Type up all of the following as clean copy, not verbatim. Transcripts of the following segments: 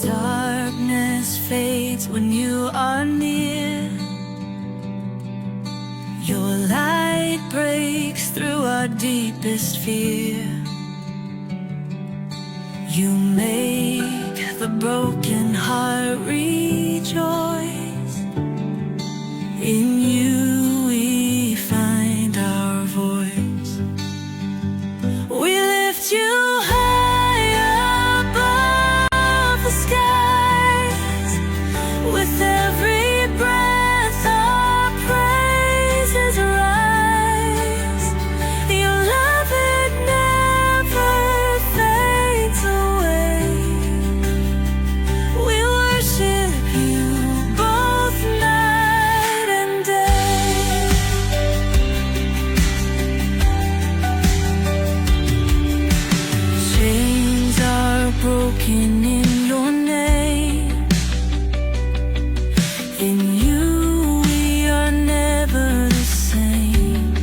Darkness fades when you are near. Your light breaks through our deepest fear. You make the broken heart rejoice. In you we find our voice. We lift you high above the skies. With every breath our praises rise. Your love, it never fades away. We worship you both night and day. Chains are broken in your name. In you we are never the same.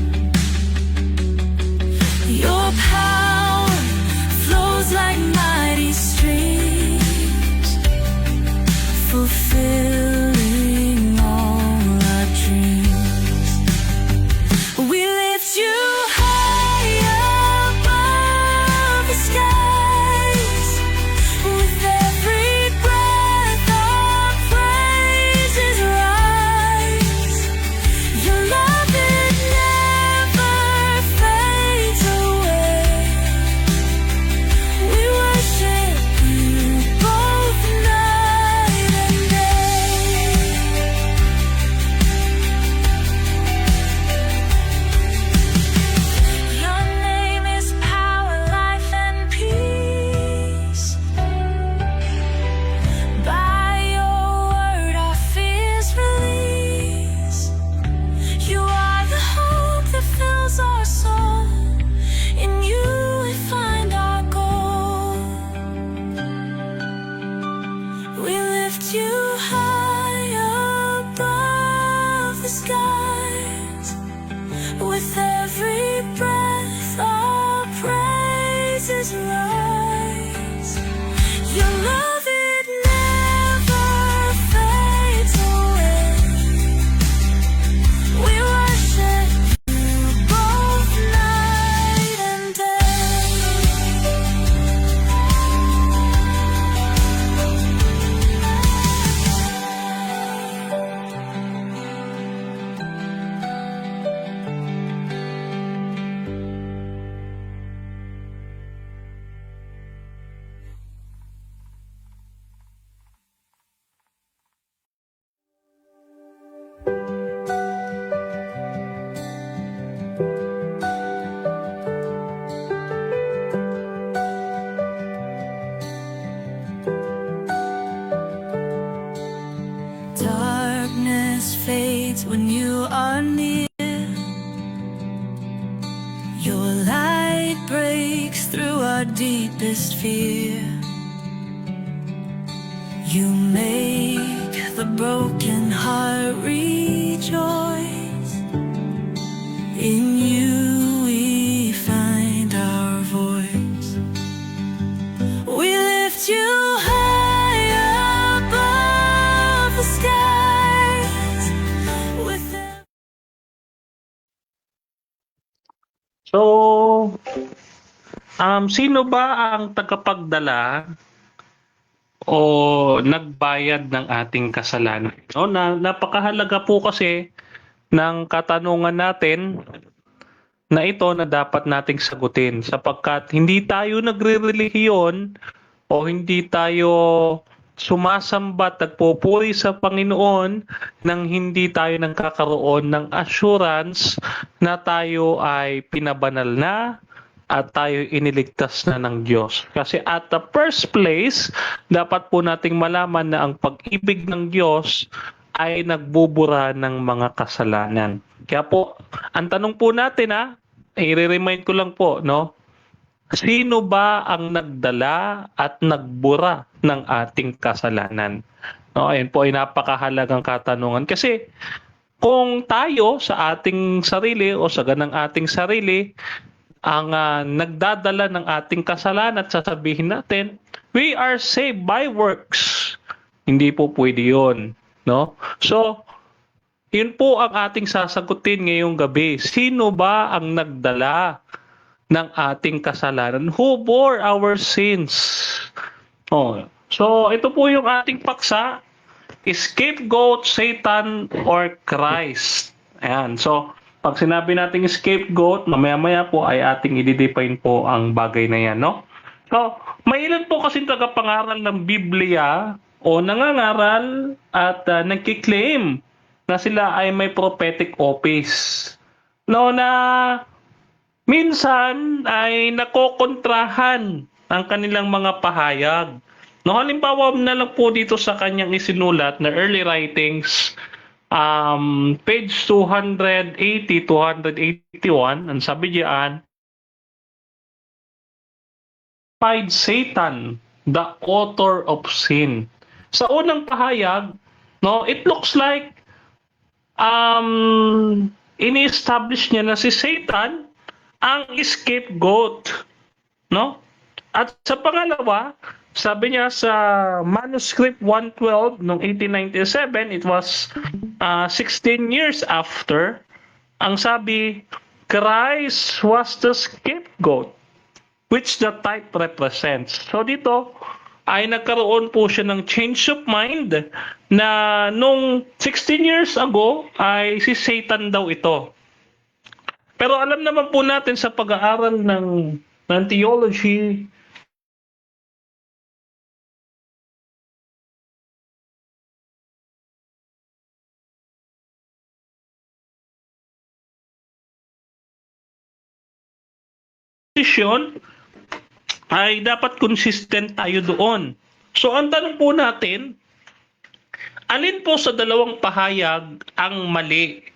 Your power flows like mighty streams, fulfilling all our dreams. We lift you high above the skies. With every breath our praises rise. Your love, it never fades away. We worship you both night and day. Your name is power, life, and peace. By your word our fears release. You are the hope that fills our soul. In you we find our goal. We lift you high above the skies. With every breath our praises rise. Your love, it never fades away. We worship you both night and day. Darkness fades when you are near. Your light breaks through our deepest fear. You make the broken heart rejoice. In you we find our voice. We lift you high above the skies. With So, sino ba ang tagapagdala o nagbayad ng ating kasalanan? No, napakahalaga po kasi ng katanungan natin na ito na dapat nating sagutin sapagkat hindi tayo nagre-relihiyon o hindi tayo sumasamba at nagpupuri sa Panginoon nang hindi tayo nagkakaroon ng assurance na tayo ay pinabanal na at tayo iniligtas na ng Diyos. Kasi at the first place, dapat po nating malaman na ang pag-ibig ng Diyos ay nagbubura ng mga kasalanan. Kaya po, ang tanong po natin i-remind ko lang po, no? Sino ba ang nagdala at nagbura ng ating kasalanan? No, ayun po ay napakahalagang katanungan kasi kung tayo sa ating sarili o sa ganang ating sarili ang nagdadala ng ating kasalanan at sasabihin natin, we are saved by works. Hindi po pwede yun. No? So, yun po ang ating sasagutin ngayong gabi. Sino ba ang nagdala ng ating kasalanan? Who bore our sins? Oh, so ito po yung ating paksa. Scapegoat, Satan, or Christ. Ayan. So, pag sinabi nating scapegoat, mamaya-maya po ay ating i-define po ang bagay na yan, no? So, may ilan po kasi tagapangaral ng Biblia o nangangaral at nagkiklaim na sila ay may prophetic office. No, na minsan ay nakokontrahan ang kanilang mga pahayag. No, halimbawa na lang po dito sa kanyang isinulat na early writings, page 280, 281, ang sabi diyan, Satan, the author of sin. Sa unang pahayag, no, it looks like ini-establish niya na si Satan ang scapegoat, no? At sa pangalawa, sabi niya sa manuscript 112 noong 1897, it was 16 years after, ang sabi, Christ was the scapegoat which the type represents. So dito ay nagkaroon po siya ng change of mind na nung 16 years ago ay si Satan daw ito. Pero alam naman po natin sa pag-aaral ng theology, ay dapat consistent tayo doon. So ang tanong po natin, alin po sa dalawang pahayag ang mali?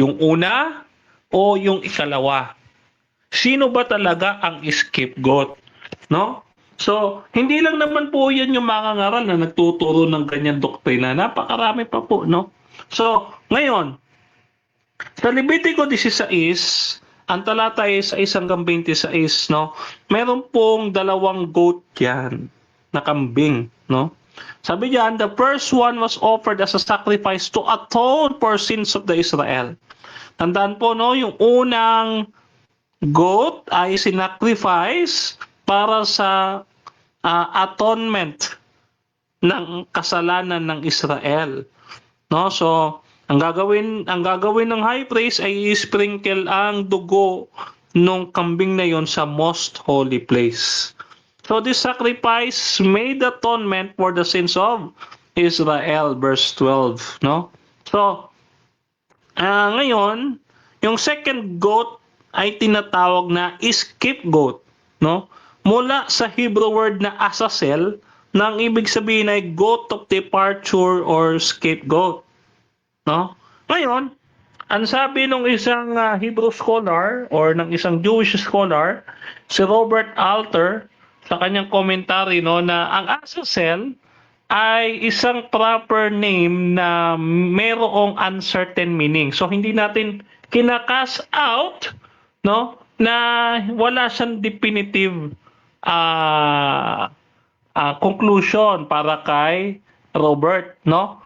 Yung una o yung ikalawa? Sino ba talaga ang scapegoat? No? So, hindi lang naman po yan yung mangangaral na nagtuturo ng ganyan doktrina. Napakarami pa po, no? So, ngayon, sa Levitico 16, ang talata ay 1 hanggang 26, no? Meron pong dalawang goat yan na kambing, no? Sabi diyan, the first one was offered as a sacrifice to atone for sins of the Israel. Tandaan po, no, yung unang goat ay sinacrifice para sa atonement ng kasalanan ng Israel. No? So, ang gagawin ng high priest ay i-sprinkle ang dugo ng kambing na yon sa most holy place. So this sacrifice made atonement for the sins of Israel, verse 12, no? So ngayon, yung second goat ay tinatawag na scapegoat, no? Mula sa Hebrew word na Azazel, nang ibig sabihin ay goat of departure or scapegoat. No? Ngayon, ang sabi ng isang Hebrew scholar or ng isang Jewish scholar, si Robert Alter, sa kanyang commentary, no, na ang Azazel ay isang proper name na mayroong uncertain meaning. So hindi natin kinakas out, no, na wala siyang definitive conclusion para kay Robert, no?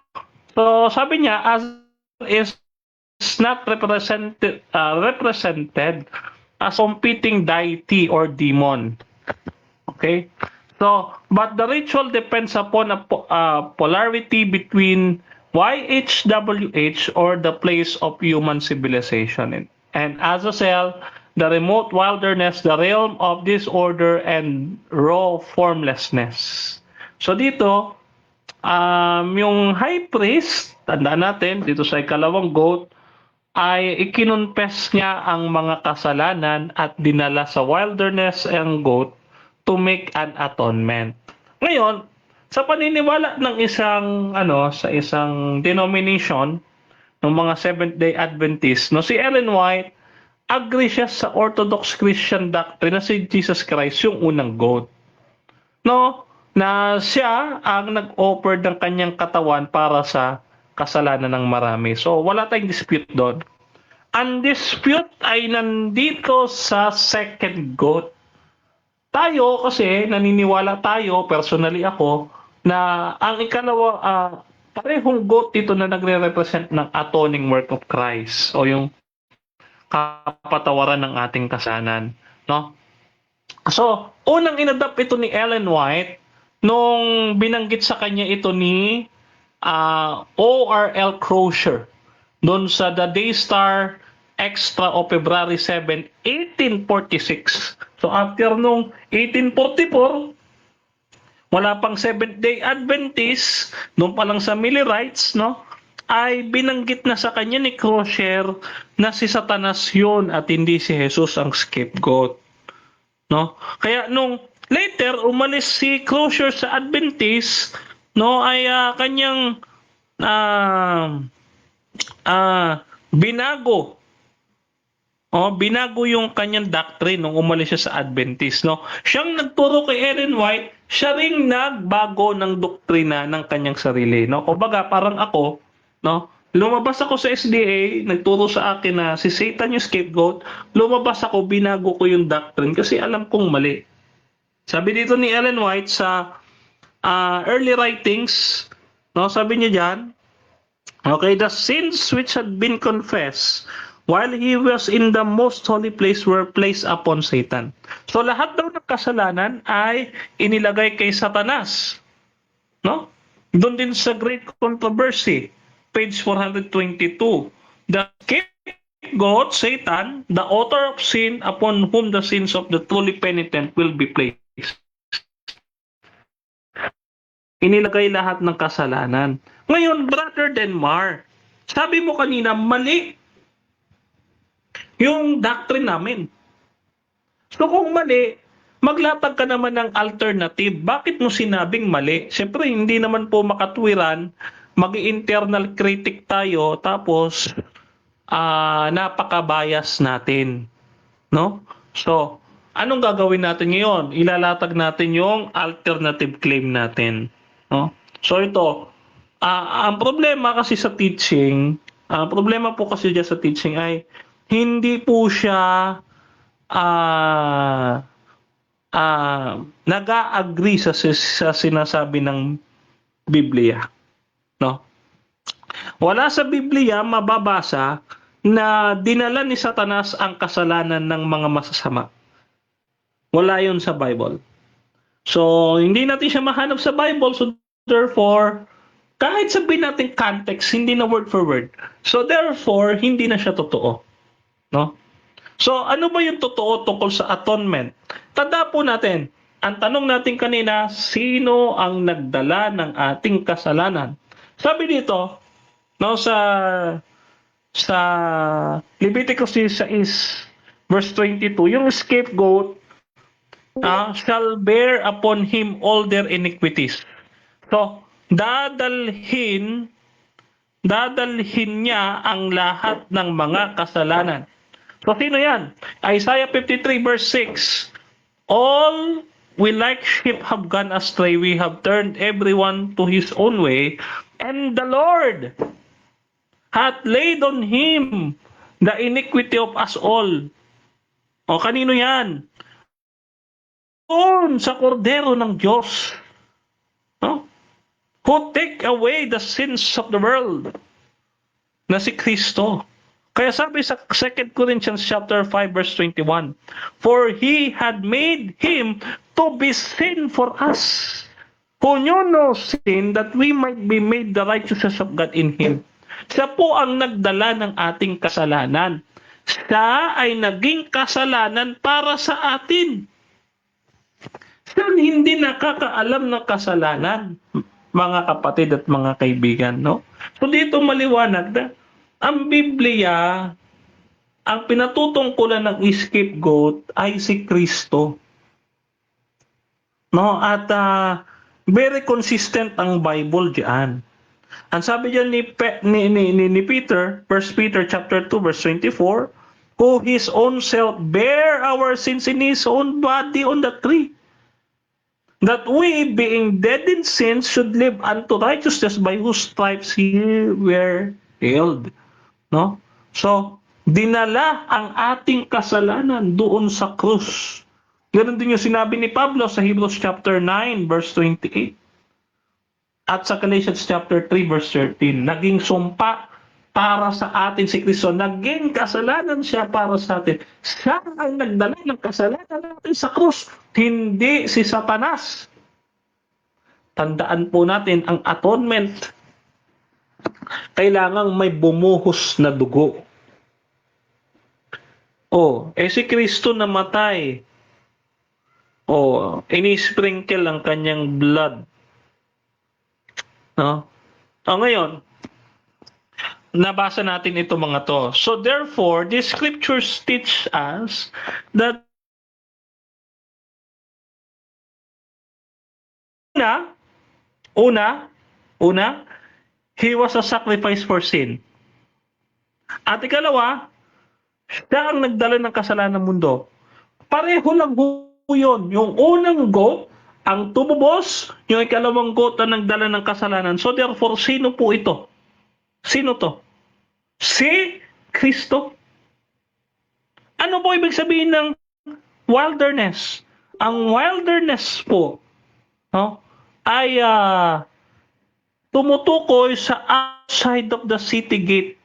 So sabi niya, as is not represented as competing deity or demon. Okay? So, but the ritual depends upon a polarity between YHWH or the place of human civilization and Azazel, the remote wilderness, the realm of disorder and raw formlessness. So dito, yung high priest, tandaan natin, dito sa ikalawang goat, ay ikinonfess niya ang mga kasalanan at dinala sa wilderness ang goat to make an atonement. Ngayon, sa paniniwala ng sa isang denomination ng mga Seventh-day Adventist, no, si Ellen White, agree siya sa Orthodox Christian doctrine na si Jesus Christ yung unang goat. No? Na siya ang nag-offer ng kanyang katawan para sa kasalanan ng marami. So, wala tayong dispute doon. undispute ay nandito sa second goat. Tayo kasi naniniwala tayo, personally ako, na ang ikalawa, parehong goat dito na nagre-represent ng atoning work of Christ o yung kapatawaran ng ating kasalanan, no? So, unang inadapt ito ni Ellen White nung binanggit sa kanya ito ni O.R.L. Crosier doon sa The Daystar Extra o February 7, 1846. So, after nung 1844, wala pang Seventh-day Adventist, doon pa lang sa Millerites, no? Ay binanggit na sa kanya ni Crosier na si Satanas yun at hindi si Jesus ang scapegoat. No? Kaya nung later umalis si Crosier sa Adventist, no, ay kanyang binago. Binago yung kanyang doctrine nung umalis siya sa Adventist, no. Siyang nagturo kay Ellen White, siya ring nagbago ng doktrina ng kanyang sarili, no. Kumbaga parang ako, no, lumabas ako sa SDA, nagturo sa akin na si Satan yung scapegoat, lumabas ako, binago ko yung doctrine kasi alam kong mali. Sabi dito ni Ellen White sa early writings, no, sabi niya diyan, okay, the sins which had been confessed while he was in the most holy place were placed upon Satan. So lahat daw ng kasalanan ay inilagay kay Satanas. No? Doon din sa Great Controversy, page 422. The scapegoat, Satan, the author of sin, upon whom the sins of the truly penitent will be placed. Inilagay lahat ng kasalanan. Ngayon, Brother Denmar, sabi mo kanina, mali yung doctrine namin. So kung mali, maglatag ka naman ng alternative. Bakit mo sinabing mali? Siyempre, hindi naman po makatwiran, mag-internal critic tayo, tapos napaka-bias natin. No? So, anong gagawin natin ngayon? Ilalatag natin yung alternative claim natin. No? So ito, ang problema kasi sa teaching, problema po kasi dyan sa teaching ay hindi po siya nag-a-agree sa sinasabi ng Biblia. No? Wala sa Biblia mababasa na dinala ni Satanas ang kasalanan ng mga masasama. Wala yun sa Bible. So, hindi natin siya mahanap sa Bible. So, therefore, kahit sabihin natin context, hindi na word for word. So, therefore, hindi na siya totoo. No? So, ano ba yung totoo tungkol sa atonement? Tanda po natin, ang tanong natin kanina, sino ang nagdala ng ating kasalanan? Sabi dito, no, sa Leviticus 6, verse 22, yung scapegoat shall bear upon him all their iniquities. So, dadalhin niya ang lahat ng mga kasalanan. So, sino yan? Isaiah 53 verse 6, all we like sheep have gone astray, we have turned everyone to his own way, and the Lord hath laid on him the iniquity of us all. O, kanino yan? Doon sa kordero ng Diyos. No? Who take away the sins of the world, na si Kristo. Kaya sabi sa 2 Corinthians chapter 5 verse 21, for he had made him to be sin for us, who knew no sin, that we might be made the righteousness of God in him. Siya po ang nagdala ng ating kasalanan. Siya ay naging kasalanan para sa atin. Siya hindi nakakaalam ng kasalanan, mga kapatid at mga kaibigan, no? So dito maliwanag na ang Biblia, ang pinatutungkulan ng scapegoat ay si Kristo. No? At very consistent ang Bible diyan. Ang sabi diyan ni Peter, 1 Peter chapter 2 verse 24, who his own self bear our sins in his own body on the tree, that we, being dead in sins, should live unto righteousness, by whose stripes he were healed. No? So, dinala ang ating kasalanan doon sa krus. Ganon din yung sinabi ni Pablo sa Hebrews chapter 9 verse 28. At sa Galatians chapter 3 verse 13, naging sumpa para sa atin si Kristo. Naging kasalanan siya para sa atin. Siya ang nagdala ng kasalanan natin sa krus, hindi si Satanas. Tandaan po natin ang atonement. Kailangang may bumuhos na dugo. Si Kristo namatay. Inisprinkle ang kanyang blood. No? Ngayon, nabasa natin ito mga to. So therefore, the scriptures teach us that una, he was a sacrifice for sin. At ikalawa, siya ang nagdala ng kasalanan ng mundo. Pareho lang yun. Yung unang goat, ang tumubos, yung ikalawang goat ang nagdala ng kasalanan. So therefore, sino po ito? Sino to? Si Kristo. Ano po ibig sabihin ng wilderness? Ang wilderness po ay tumutukoy sa outside of the city gate.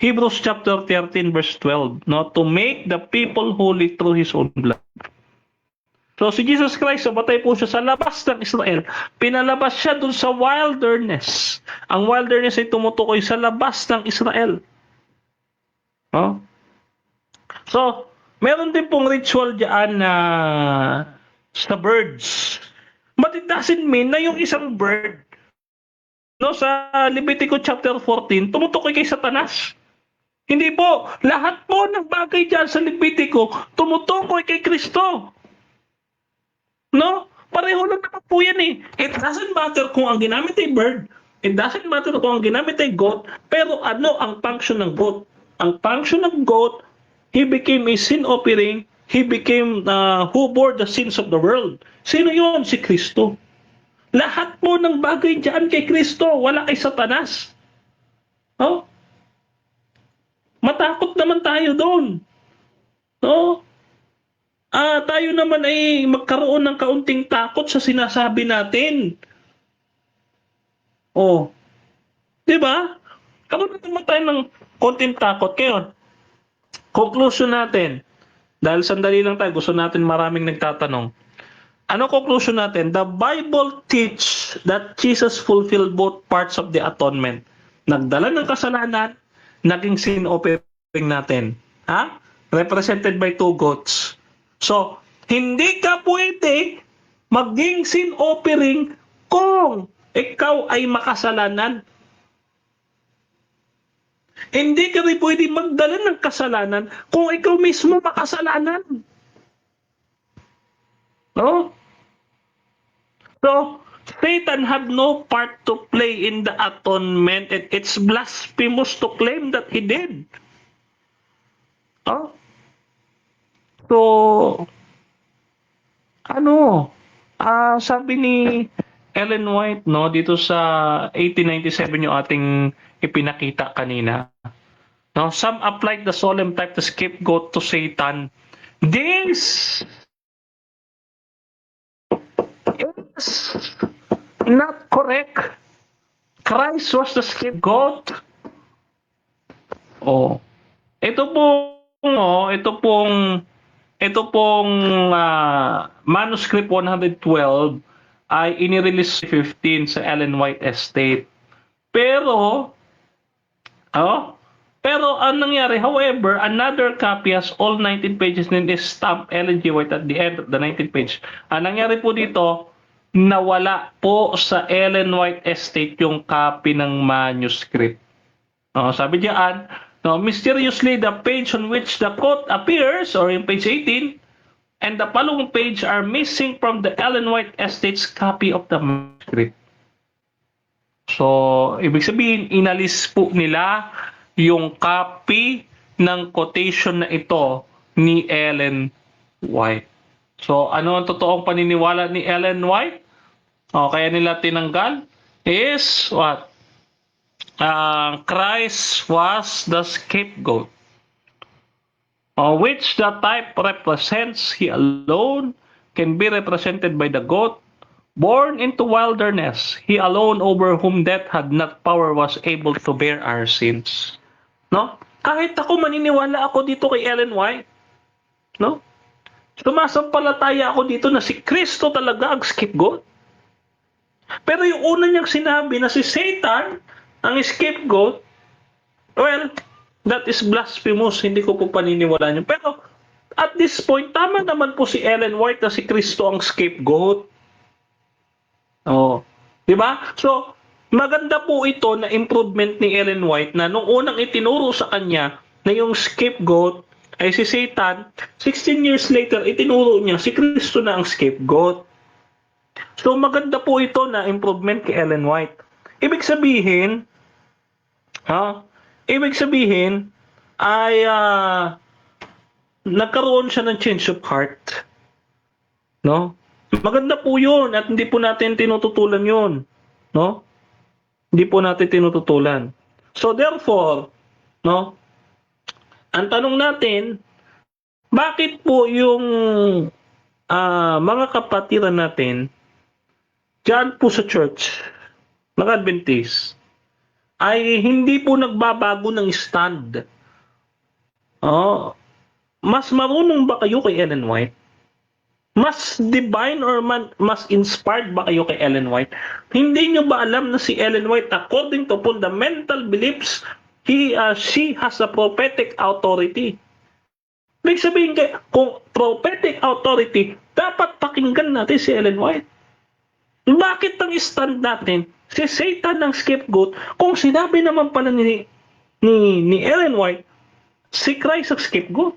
Hebrews chapter 13 verse 12, to make the people holy through His own blood. So si Jesus Christ, patay po siya sa labas ng Israel. Pinalabas siya dun sa wilderness. Ang wilderness ay tumutukoy sa labas ng Israel. So, meron din pong ritual diyan na sa birds. But it doesn't mean na yung isang bird, sa Leviticus chapter 14, tumutukoy kay Satanas. Hindi po. Lahat po ng bagay diyan sa Leviticus tumutukoy kay Kristo. Pareho lang naman po yan eh. It doesn't matter kung ang ginamit ay bird. It doesn't matter kung ang ginamit ay goat. Pero ano ang function ng goat? Ang function ng goat, he became a sin offering. He became who bore the sins of the world. Sino yun? Si Kristo. Lahat po ng bagay dyan kay Kristo. Wala kay Satanas. Matakot naman tayo doon. Tayo naman ay magkaroon ng kaunting takot sa sinasabi natin. Di ba? Karoon naman tayo ng kaunting takot. Kaya, conclusion natin. Dahil sandali lang tayo, gusto natin maraming nagtatanong. Ano conclusion natin? The Bible teach that Jesus fulfilled both parts of the atonement. Nagdala ng kasalanan, naging sin offering natin. Represented by two goats. So, hindi ka pwede maging sin offering kung ikaw ay makasalanan. Hindi ka rin pwede magdala ng kasalanan kung ikaw mismo makasalanan. So, Satan had no part to play in the atonement. It's blasphemous to claim that he did. So, sabi ni Ellen White, dito sa 1897 yung ating ipinakita kanina. Some applied the solemn type the scapegoat to Satan. This is not correct. Christ was the scapegoat. Ito pong manuscript 112 ay inirelease 15 sa Ellen White Estate. Pero ang nangyari, however, another copy has all 19 pages and is stamped Ellen G. White at the end of the 19th page. Ang nangyari po dito, nawala po sa Ellen White Estate yung copy ng manuscript. Sabi diyan, mysteriously, the page on which the quote appears, or in page 18, and the following page are missing from the Ellen White Estate's copy of the manuscript. So, ibig sabihin, inalis po nila yung copy ng quotation na ito ni Ellen White. So, ano ang totoong paniniwala ni Ellen White? Kaya nila tinanggal is what? Christ was the scapegoat. which the type represents. He alone can be represented by the goat, born into wilderness. He alone over whom death had not power was able to bear our sins. No? Kahit ako maniniwala ako dito kay Ellen White, no? Sumasampalataya ako dito na si Kristo talaga ang scapegoat. Pero yung una niyang sinabi na si Satan ang scapegoat, well, that is blasphemous. Hindi ko po paniniwalaan yun. Pero at this point, tama naman po si Ellen White na si Kristo ang scapegoat. Oh, 'di ba? So, maganda po ito na improvement ni Ellen White na nung unang itinuro sa kanya na yung scapegoat ay si Satan, 16 years later, itinuro niya si Kristo na ang scapegoat. So, maganda po ito na improvement kay Ellen White. Ibig sabihin, ay nagkaroon siya ng change of heart. No? Maganda po yun at hindi po natin tinututulan yun. No? Hindi po natin tinututulan. So, therefore, no? Ang tanong natin, bakit po yung mga kapatiran natin diyan po sa church ng Adventist ay hindi po nagbabago ng stand? Mas marunong ba kayo kay Ellen White? Mas divine or mas inspired ba kayo kay Ellen White? Hindi nyo ba alam na si Ellen White, according to fundamental beliefs, she has a prophetic authority. Ibig sabihin kung prophetic authority, dapat pakinggan natin si Ellen White. Bakit ang stand natin si Satan ng scapegoat kung sinabi naman pala ni Ellen White si Christ ang scapegoat?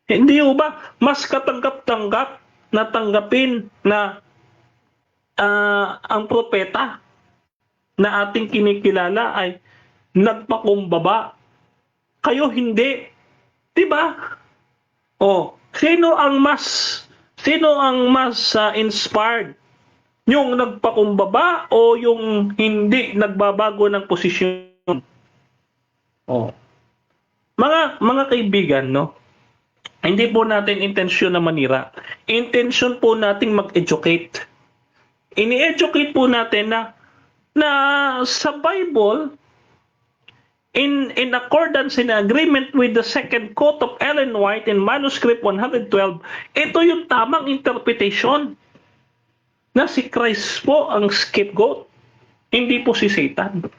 Hindi ba mas katanggap-tanggap na tanggapin na ang propeta na ating kinikilala ay nagpakumbaba? Kayo hindi. 'Di ba? Sino ang mas inspired? Yung nagpakumbaba o yung hindi nagbabago ng posisyon? Mga kaibigan, no? Hindi po natin intensyon na manira. Intensyon po nating mag-educate. Ini-educate po natin na sa Bible, in accordance, in agreement with the second quote of Ellen White in manuscript 112, ito yung tamang interpretation na si Christ po ang scapegoat, hindi po si Satan.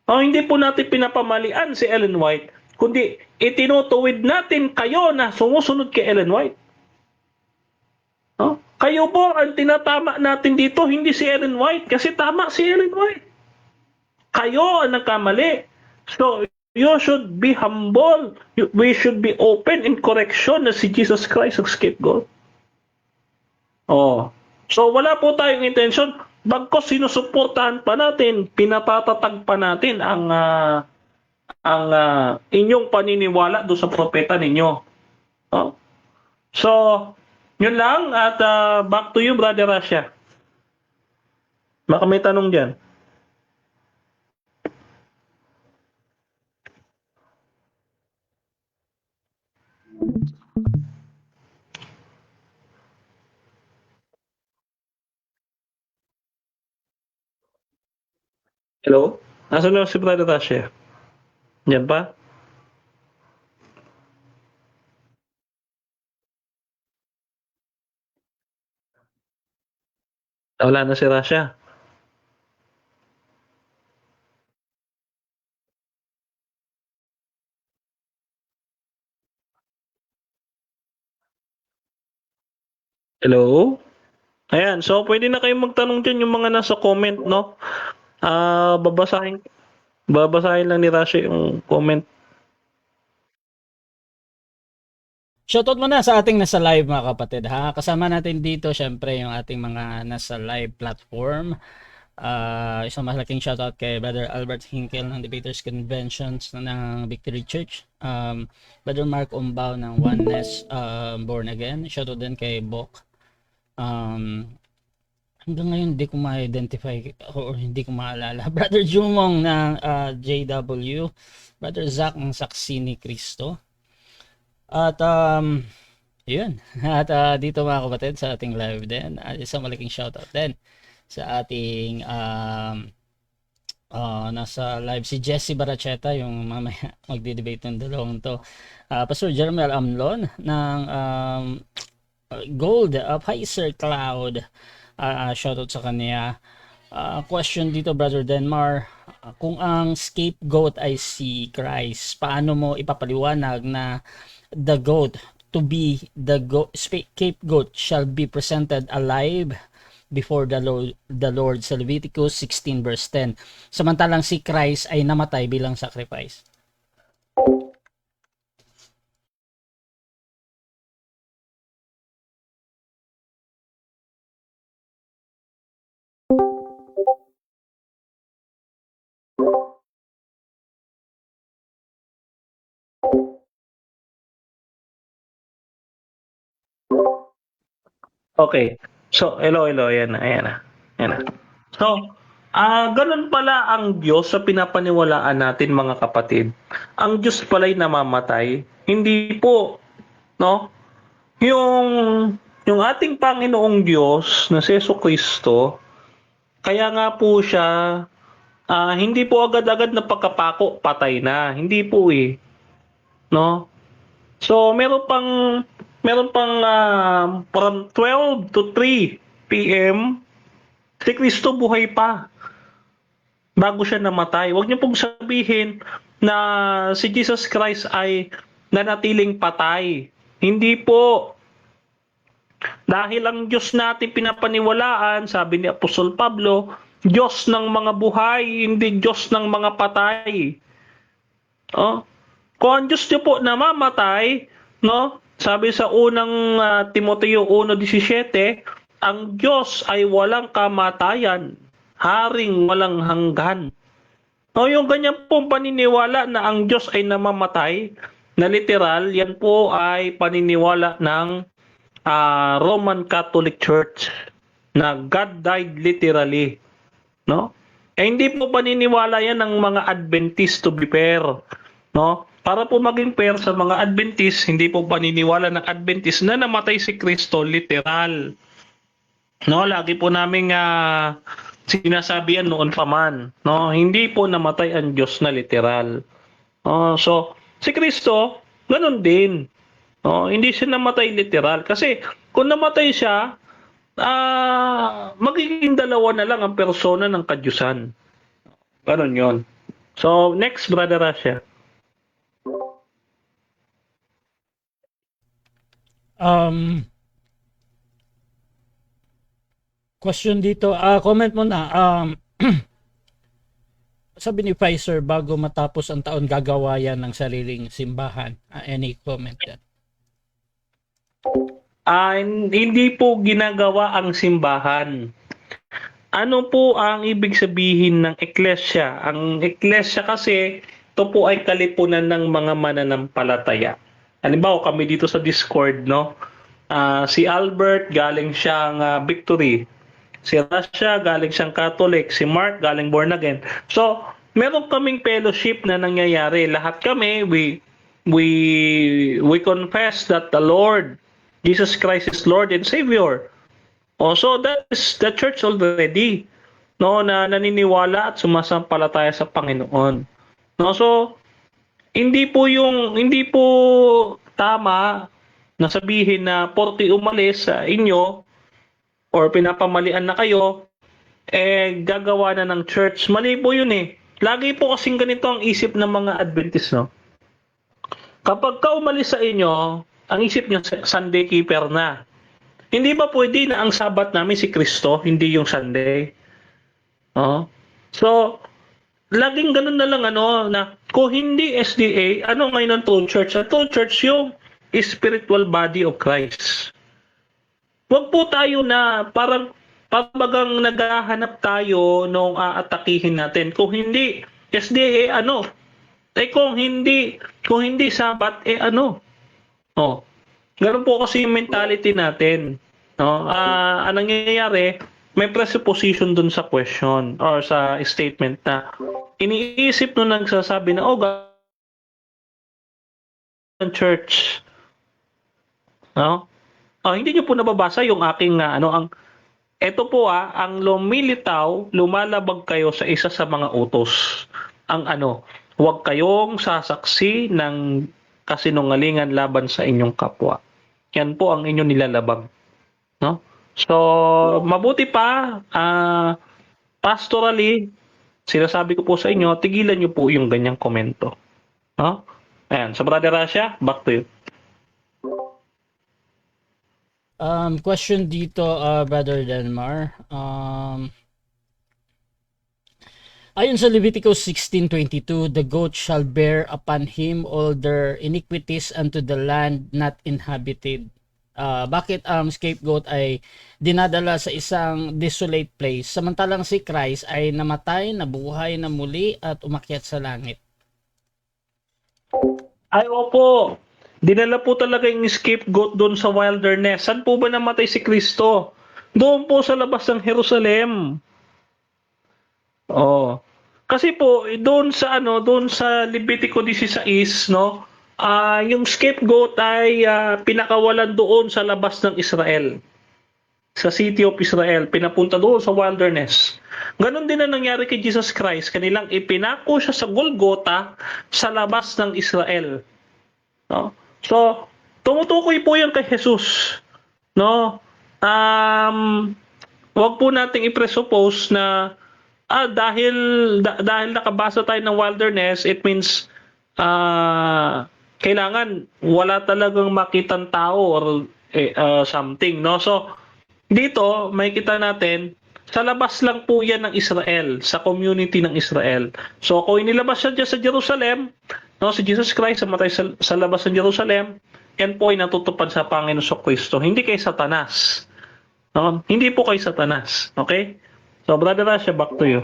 Hindi po natin pinapamalian si Ellen White, kundi itinutuwid natin kayo na sumusunod kay Ellen White. Kayo po ang tinatama natin dito, hindi si Ellen White, kasi tama si Ellen White. Kayo ang nagkamali. So, you should be humble. We should be open in correction na si Jesus Christ ang scapegoat. So, wala po tayong intention. Bagkos sinusuportahan pa natin, pinapatatag pa natin ang inyong paniniwala do sa propeta ninyo. So, yun lang. At back to you, Brother Rasha. Baka may tanong dyan. Hello? Nasaan na si Brother Rasha? Yan pa? Wala na si Rasha. Hello? Ayan, so pwede na kayong magtanong dyan yung mga nasa comment, no? Babasahin lang ni Rasha yung comment. Shoutout muna sa ating nasa live mga kapatid ha. Kasama natin dito syempre yung ating mga nasa live platform. Isang malaking shoutout kay Brother Albert Hinkel ng Debaters Conventions ng Victory Church. Brother Mark Umbao ng Oneness Born Again. Shoutout din kay Bok. Hanggang ngayon hindi ko ma-identify or hindi ko maalala. Brother Jumong ng JW. Brother Zach ng Saksi ni Cristo. At yun. At dito mga kapatid sa ating live din, isang malaking shoutout din sa ating nasa live si Jesse Baracheta, yung mamaya magdi-debate ng dalawang to. Pastor Jermel Amlon ng Gold Pfizer Cloud. Shoutout sa kanya. Question dito, Brother Denmar. Kung ang scapegoat ay si Christ, paano mo ipapaliwanag na the goat to be the scapegoat shall be presented alive before the Lord sa Leviticus 16 verse 10, samantalang si Christ ay namatay bilang sacrifice? Okay. So, hello, ayan na. So, ganun pala ang Diyos sa pinapaniwalaan natin, mga kapatid. Ang Diyos pala'y namamatay. Hindi po, no? Yung ating Panginoong Diyos na si Jesucristo, kaya nga po siya, hindi po agad-agad na pagkapako, patay na. Hindi po no? So, meron pang from 12 to 3 p.m. si Kristo buhay pa bago siya namatay. Huwag niyo pong sabihin na si Jesus Christ ay nanatiling patay. Hindi po. Dahil ang Diyos natin pinapaniwalaan, sabi ni Apostol Pablo, Diyos ng mga buhay, hindi Diyos ng mga patay. Kung ang Diyos niyo po namamatay, no? Sabi sa unang Timoteo 1:17, ang Diyos ay walang kamatayan, haring walang hanggan. Yung ganyan pong paniniwala na ang Diyos ay namamatay, na literal, yan po ay paniniwala ng Roman Catholic Church, na God died literally. No? Hindi po paniniwala yan ng mga Adventist, to be fair. No? Para po maging fair sa mga Adventist, hindi po paniniwala ng Adventist na namatay si Kristo literal. No, lagi po naming sinasabihan noon pa man, no, hindi po namatay ang Diyos na literal. So si Kristo, ganun din. No, hindi siya namatay literal kasi kung namatay siya, magiging dalawa na lang ang persona ng kadyusan. Ganun 'yon. So next, Brother Rasha. Question dito, comment mo na, sabi ni Pfizer, bago matapos ang taon gagawa yan ng sariling simbahan. Any comment yan? Hindi po ginagawa ang simbahan. Ano po ang ibig sabihin ng eklesya? Ang eklesya kasi, ito po ay kalipunan ng mga mananampalataya. Halimbawa, kami dito sa Discord, no? Si Albert, galing siyang Victory. Si Rasha, galing siyang Catholic. Si Mark, galing born again. So, meron kaming fellowship na nangyayari. Lahat kami, we confess that the Lord, Jesus Christ is Lord and Savior. So that is the church already, no, na naniniwala at sumasampalataya sa Panginoon. No, so hindi po tama na sabihin na porke umalis sa inyo or pinapamalian na kayo, gagawa na ng church. Mali po yun Lagi po kasing ganito ang isip ng mga Adventist, no? Kapag ka umalis sa inyo, ang isip niyo Sunday keeper na. Hindi ba pwede na ang Sabat namin si Kristo, hindi yung Sunday? So, laging ganun na lang na kung hindi SDA, ano ngayon ang true church? Ang true church yung spiritual body of Christ. Huwag po tayo na parang pagbagang naghahanap tayo nung aatakihin natin. Kung hindi SDA, ano? Kung hindi Sabat, ano? Ganun po kasi yung mentality natin. Ang nangyayari, may presupposition dun sa question or sa statement na iniisip nung nagsasabi na, ng church, No? Hindi niyo po nababasa yung aking ito po ang lumilitaw, lumalabag kayo sa isa sa mga utos. Ang huwag kayong sasaksi ng kasinungalingan laban sa inyong kapwa. Yan po ang inyong nilalabag, no? So, mabuti pa pastorally, sinasabi ko po sa inyo, tigilan niyo po yung ganyang komento, no? Ayan, sa Brother Russia, back to you. Question dito, Brother Denmar. Ayon sa Leviticus 16:22, the goat shall bear upon him all their iniquities unto the land not inhabited. Bakit ang scapegoat ay dinadala sa isang desolate place, samantalang si Christ ay namatay, nabuhay na muli at umakyat sa langit? Ay, opo. Dinala po talaga yung scapegoat doon sa wilderness. Saan po ba namatay si Kristo? Doon po sa labas ng Jerusalem. Kasi po doon sa Levitico 16, no? Yung scapegoat ay pinakawalan doon sa labas ng Israel. Sa city of Israel, pinapunta doon sa wilderness. Ganon din na nangyari kay Jesus Christ. Kanilang ipinako siya sa Golgotha sa labas ng Israel. No? So, tumutukoy po yan kay Jesus. No? Wag po nating i-presuppose na dahil nakabasa tayo ng wilderness, it means kailangan wala talagang makitang tao or something, no? So, dito makikita natin sa labas lang po yan ng Israel, sa community ng Israel. So, kung inilabas siya dyan sa Jerusalem, no, si Jesus Christ namatay sa labas ng Jerusalem, yan po ay natutupad sa Panginoon Kristo, hindi kay Satanas. No? Hindi po kay Satanas. Okay? So, Brother Rasha, back to you.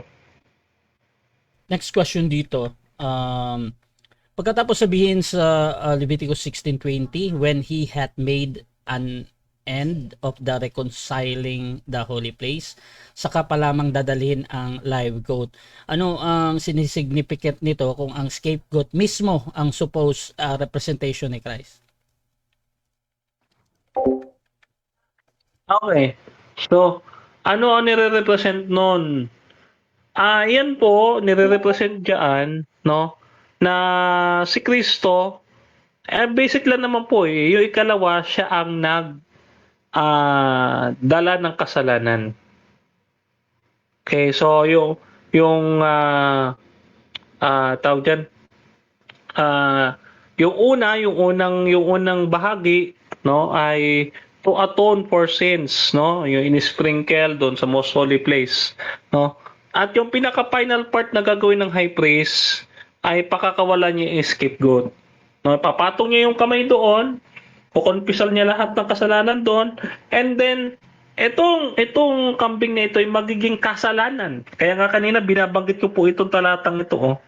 Next question dito. Pagkatapos sabihin sa Leviticus 16:20, when he had made an end of the reconciling the holy place, saka pa lamang dadalhin ang live goat. Ano ang sinisignificant nito kung ang scapegoat mismo ang supposed representation ni Christ? Okay. So, ano ang nire-represent nun? Yan po, nire-represent dyan, no, na si Kristo, basic lang naman po yung ikalawa, siya ang dala ng kasalanan. Okay, so yung tawag dyan, yung unang bahagi, no, ay to atone for sins, no, yung in-sprinkle doon sa most holy place, no. At yung pinaka-final part na gagawin ng high priest ay pakakawalan niya yung scapegoat. No, papatong niya yung kamay doon, kukonpisal niya lahat ng kasalanan doon, and then itong kambing na ito ay magiging kasalanan. Kaya nga kanina binabanggit ko po itong talatang ito.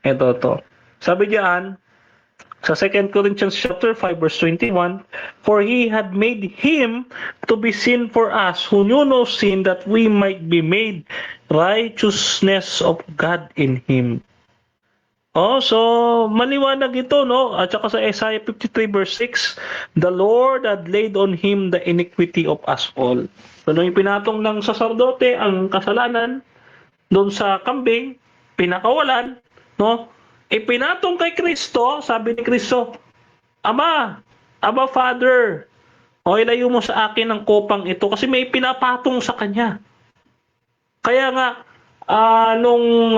Ito to. Sabi diyan sa 2 Corinthians chapter 5 verse 21, for he had made him to be sin for us who knew no sin, that we might be made righteousness of God in him. So maliwanag ito, no? At saka sa Isaiah 53 verse 6, the Lord had laid on him the iniquity of us all. So nung ipinatong ng saserdote ang kasalanan doon sa kambing, pinakawalan, no? Ipinatong kay Kristo, sabi ni Kristo, Ama, Father, ilayo mo sa akin ang kopang ito, kasi may pinapatong sa kanya. Kaya nga, nung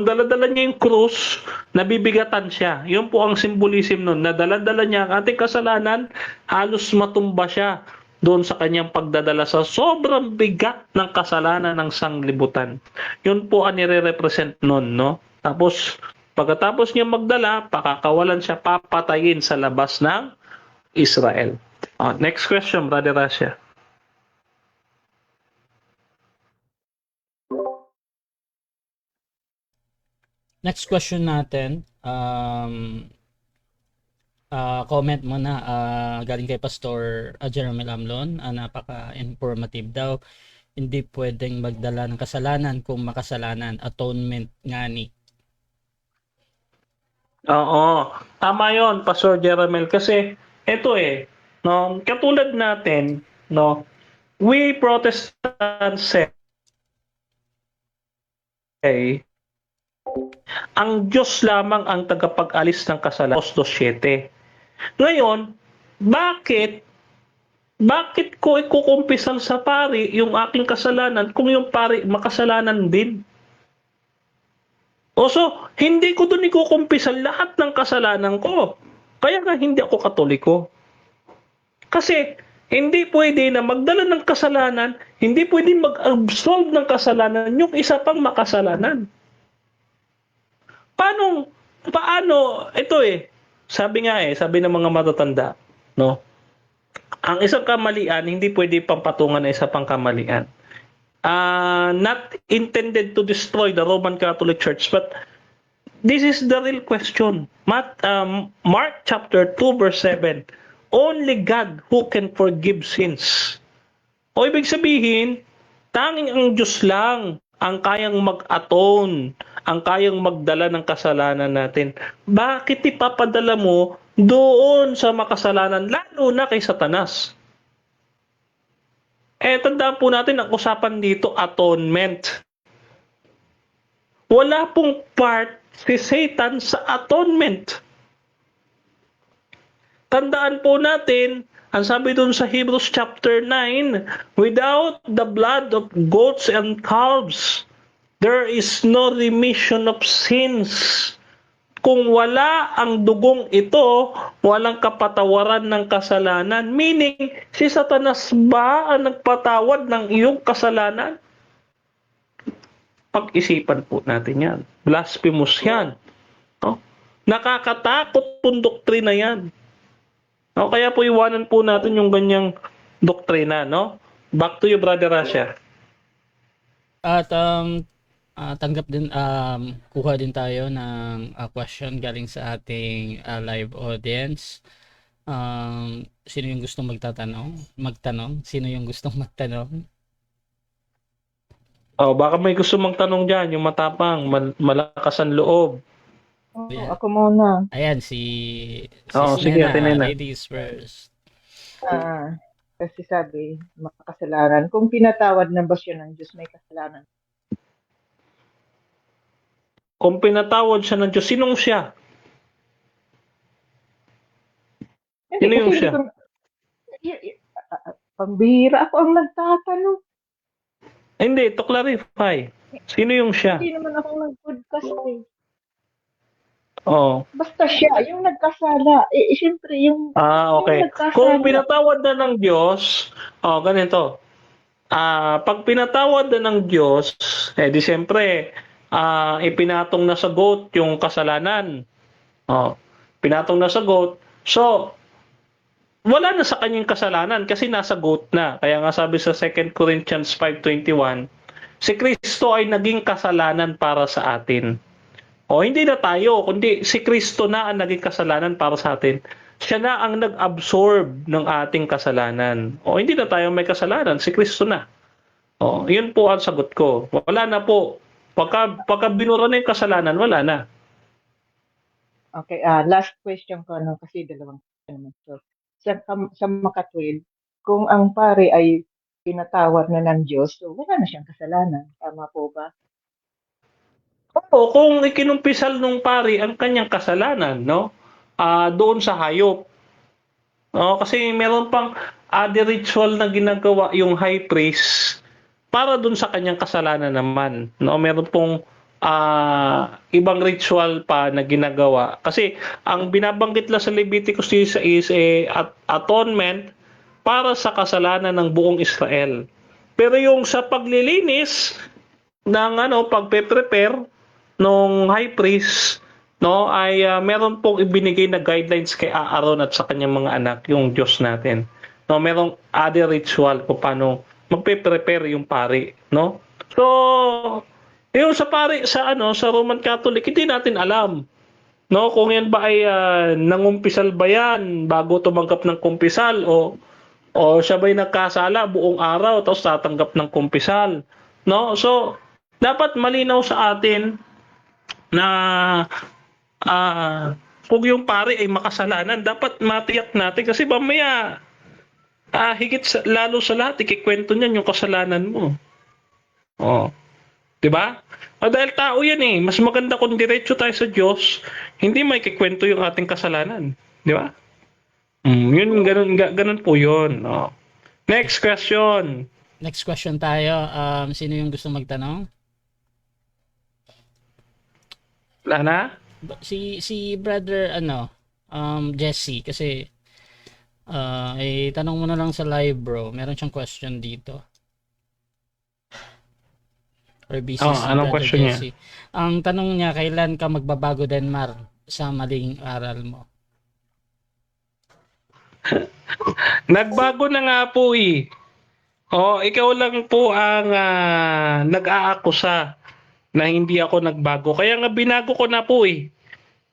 daladala niya yung krus, nabibigatan siya. Yun po ang symbolism nun. Nadala-dala niya ang ating kasalanan, halos matumba siya doon sa kanyang pagdadala sa sobrang bigat ng kasalanan ng sanglibutan. Yun po ang nire-represent nun, no? Tapos, pagkatapos niya magdala, pakakawalan siya, papatayin sa labas ng Israel. Next question, Brother Rasha. Next question natin, comment mo na galing kay Pastor Jeremy Lamlon, napaka-informative daw. Hindi pwedeng magdala ng kasalanan kung makasalanan, atonement nga ni. Oo, tama 'yon, Pastor Jeramel, kasi eto, no, katulad natin, no, we Protestants say, ang Diyos lamang ang tagapag-alis ng kasalanan, Apostles 7. Ngayon, bakit bakit ko ikukumpisal sa pari yung aking kasalanan kung yung pari makasalanan din? So, hindi ko dun ikukumpisal lahat ng kasalanan ko. Kaya nga hindi ako Katoliko. Kasi hindi pwede na magdala ng kasalanan, hindi pwede mag-absolve ng kasalanan yung isa pang makasalanan. Paano, ito sabi ng mga matatanda, no? Ang isang kamalian, hindi pwede pampatungan ng isa pang kamalian. Not intended to destroy the Roman Catholic Church, but this is the real question. Mark chapter 2 verse 7, only God who can forgive sins. O ibig sabihin, tanging ang Diyos lang ang kayang mag-atone, ang kayang magdala ng kasalanan natin. Bakit ipapadala mo doon sa makasalanan, lalo na kay Satanas? Tandaan po natin, ang usapan dito, atonement. Wala pong part si Satan sa atonement. Tandaan po natin, ang sabi dun sa Hebrews chapter 9, without the blood of goats and calves, there is no remission of sins. Kung wala ang dugong ito, walang kapatawaran ng kasalanan. Meaning, si Satanas ba ang nagpatawad ng iyong kasalanan? Pag-isipan po natin yan. Blasphemous yan. No? Nakakatakot pong doktrina yan. No? Kaya po iwanan po natin yung ganyang doktrina. No? Back to you, Brother Rasha. At tanggap din, kuha din tayo ng question galing sa ating live audience. Sino yung gustong magtanong? Sino yung gustong magtanong? Baka may gusto magtanong dyan, yung matapang, malakas ang loob. Ako muna. Ayan, si sige, Nena, ladies first. Kasi sabi, makakasalanan. Kung pinatawad na ba siya ng Diyos, may kasalanan. Kung pinatawad siya ng Diyos, sinong siya? Sino yung siya? Pambihira ako ang nagtatanong. Hindi, to clarify. Sino yung siya? Hindi naman ako nag-podcast Basta siya, yung nagkasala. Siyempre, yung okay. yung nagkasala. Kung pinatawad na ng Diyos, ganito. Pag pinatawad na ng Diyos, di siyempre, ipinatong na sa goat yung kasalanan. Pinatong na sa goat. So, wala na sa kanyang kasalanan kasi nasa goat na. Kaya nga sabi sa 2 Corinthians 5:21, si Kristo ay naging kasalanan para sa atin. Hindi na tayo, kundi si Kristo na ang naging kasalanan para sa atin. Siya na ang nag-absorb ng ating kasalanan. Hindi na tayo may kasalanan, si Kristo na. Yun po ang sagot ko. Wala na po. Pagka binura na yung kasalanan, wala na. Okay, last question ko, kasi dalawang question naman. So, sa makatwid, kung ang pare ay pinatawad na ng Diyos, so wala na siyang kasalanan. Tama po ba? Kung ikinumpisal nung pari ang kanyang kasalanan, no? Doon sa hayop. Kasi meron pang other ritual na ginagawa yung high priest para doon sa kanyang kasalanan naman, no? Meron pong ibang ritual pa na ginagawa. Kasi ang binabanggit lang sa Leviticus is atonement para sa kasalanan ng buong Israel. Pero yung sa paglilinis ng pagpe-prepare nung high priest, no, ay meron pong ibinigay na guidelines kay Aaron at sa kanyang mga anak, yung Diyos natin. No, merong other ritual kung paano magpe-prepare yung pari, no? So, yung sa pari sa Roman Catholic, hindi natin alam. No, kung yan ba ay nangumpisal ba yan bago tumanggap ng kumpisal o siya ba'y nagkasala buong araw tapos tatanggap ng kumpisal, no? So, dapat malinaw sa atin na kung yung pare ay makasalanan, dapat matiyak natin kasi mamaya higit lalo sa lahat ikikwento niyan yung kasalanan mo. Oh, 'di ba? Dahil tao 'yan eh. Mas maganda kung diretso tayo sa Diyos, hindi may kikwento yung ating kasalanan, 'di ba? Yun ganun po 'yun. Oh. Next question. Next question tayo. Sino yung gusto magtanong? Wala na? Si brother Jesse kasi tanong mo na lang sa live bro. Meron siyang question dito. Or busy si Anong brother question niya? Jesse. Ang tanong niya, kailan ka magbabago Denmar sa maling aral mo? Nagbago na nga po eh. Ikaw lang po ang nag-aakusa na hindi ako nagbago. Kaya nga binago ko na po eh.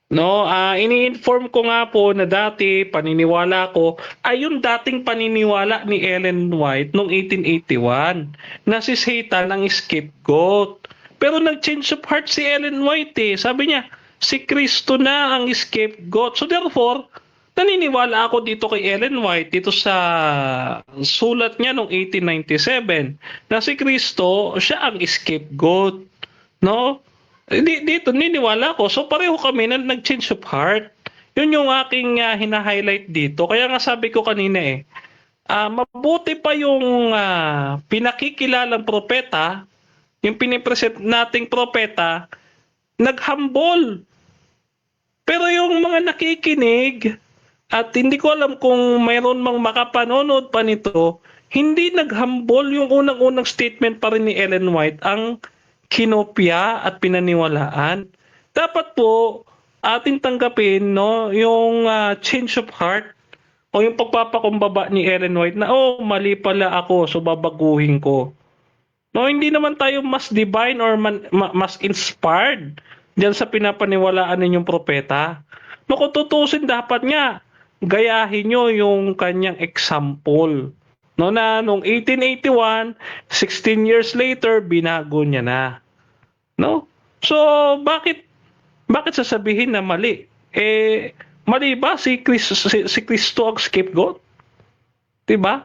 No, ini-inform ko nga po na dati paniniwala ko ay yung dating paniniwala ni Ellen White noong 1881 na si Satan ang scapegoat. Pero nag-change of heart si Ellen White eh. Sabi niya, si Kristo na ang scapegoat. So therefore, naniniwala ako dito kay Ellen White dito sa sulat niya noong 1897 na si Kristo siya ang scapegoat. No? Dito niniwala ko. So pareho kami na nag-change of heart. Yun yung aking hina-highlight dito. Kaya nga sabi ko kanina eh, mabuti pa yung pinakikilalang propeta, yung pinipresent nating propeta, naghambol. Pero yung mga nakikinig, at hindi ko alam kung mayroon mang makapanonood pa nito, hindi naghambol. Yung unang-unang statement pa rin ni Ellen White ang kinopya at pinaniwalaan. Dapat po ating tanggapin no yung change of heart o yung pagpapakumbaba ni Ellen White na mali pala ako so babaguhin ko. No, hindi naman tayo mas divine or mas inspired diyan sa pinapaniwalaan ninyong propeta. No, kung tutusin dapat nga gayahin nyo yung kanyang example. No, na noong 1881, 16 years later, binago niya na. No? So, bakit sasabihin na mali? Mali ba si Kristo ang scapegoat? 'Di ba?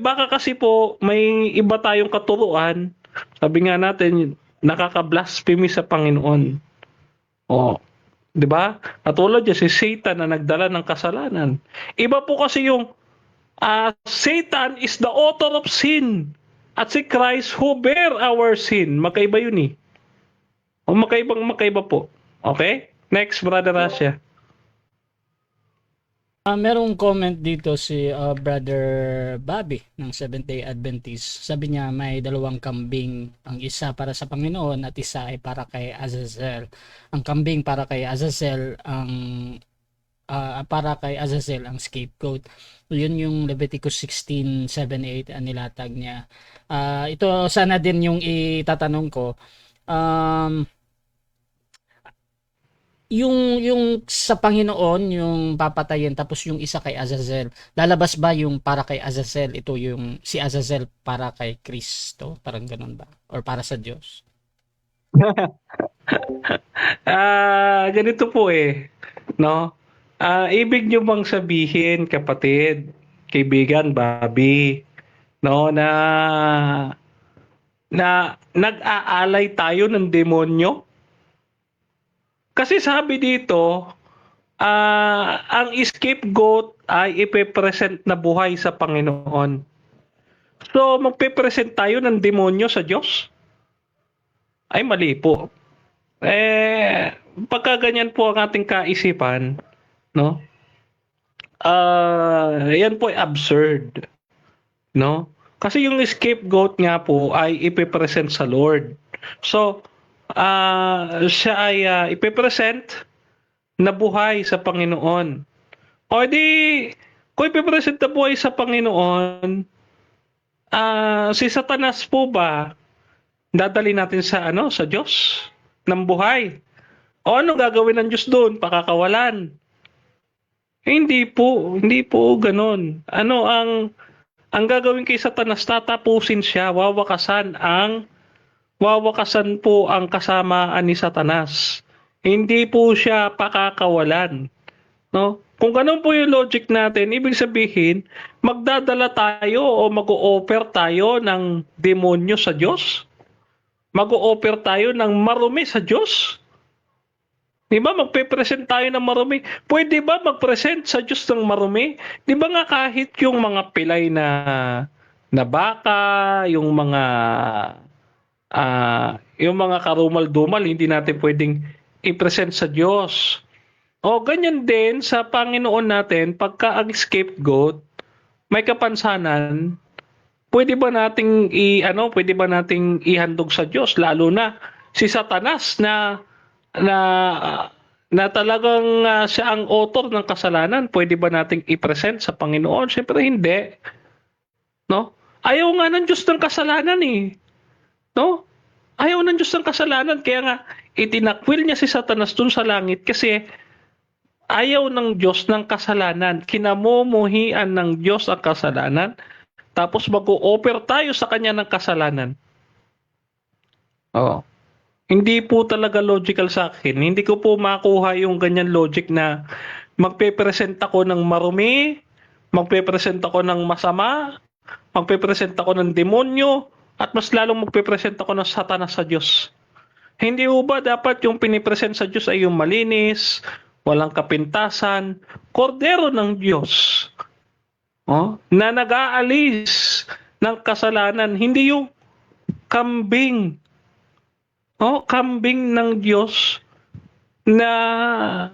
Baka kasi po may iba tayong katuruan. Sabi nga natin, nakaka-blasphemy sa Panginoon. 'Di ba? Katulad niya si Satan na nagdala ng kasalanan. Iba po kasi yung Satan is the author of sin at si Christ who bear our sin. Magkaiba yun eh. Magkaiba po. Okay? Next, Brother Rasha. Merong comment dito si Brother Bobby ng Seventh-day Adventist. Sabi niya may dalawang kambing, ang isa para sa Panginoon at isa ay para kay Azazel. Ang kambing para kay Azazel, para kay Azazel ang scapegoat. Yun yung Leviticus 16:7-8 ang nilatag niya. Ito sana din yung itatanong ko. Yung sa Panginoon yung papatayin tapos yung isa kay Azazel, lalabas ba yung para kay Azazel, ito yung si Azazel para kay Kristo, parang ganun ba, or para sa Diyos? Ganito po no, ibig nyo bang sabihin, kapatid, kaibigan, Bobby, no, na nag-aalay tayo ng demonyo? Kasi sabi dito, ang scapegoat ay ipe-present na buhay sa Panginoon. So, magpe-present tayo ng demonyo sa Diyos? Ay, mali po. Pagka ganyan po ang ating kaisipan, no? Yan po ay absurd, no? Kasi yung scapegoat nga po ay ipe-present sa Lord. So, siya ay ipe-present na buhay sa Panginoon. O di, kung ipe-present na buhay sa Panginoon, si Satanas po ba dadali natin sa sa Diyos ng buhay? O ano gagawin ng Diyos doon? Pakakawalan? Hindi po ganoon. Ano ang gagawin kay Satanas? Tatapusin siya, wawakasan po ang kasamaan ni Satanas. Hindi po siya pakakawalan, no? Kung ganun po yung logic natin, ibig sabihin, magdadala tayo o mag-o-offer tayo ng demonyo sa Diyos? Mag-o-offer tayo ng marumi sa Diyos? Di ba magpe-present tayo ng marumi? Pwede ba mag-present sa Diyos ng marumi? Di ba nga kahit yung mga pilay na baka, yung mga karumal-dumal, hindi natin pwedeng i-present sa Diyos. O ganyan din sa Panginoon natin, pagka ang scapegoat may kapansanan, pwede ba nating ihandog sa Diyos, lalo na si Satanas na na talagang siya ang author ng kasalanan, pwede ba nating i-present sa Panginoon? Siyempre hindi, no? Ayaw nga ng Diyos ng kasalanan eh, no? Ayaw ng Diyos ng kasalanan, kaya nga itinakwil niya si Satanas dun sa langit kasi ayaw ng Diyos ng kasalanan. Kinamumuhian ng Diyos ang kasalanan, tapos mag-o-offer tayo sa kanya ng kasalanan. Oh. Hindi po talaga logical sa akin. Hindi ko po makuha yung ganyan logic na magpe-present ako ng marumi, magpe-present ako ng masama, magpe-present ako ng demonyo, at mas lalong magpe-present ako ng Satanas sa Diyos. Hindi po ba dapat yung pinipresent sa Diyos ay yung malinis, walang kapintasan, kordero ng Diyos, na nag-aalis ng kasalanan, hindi yung kambing, kambing ng Diyos na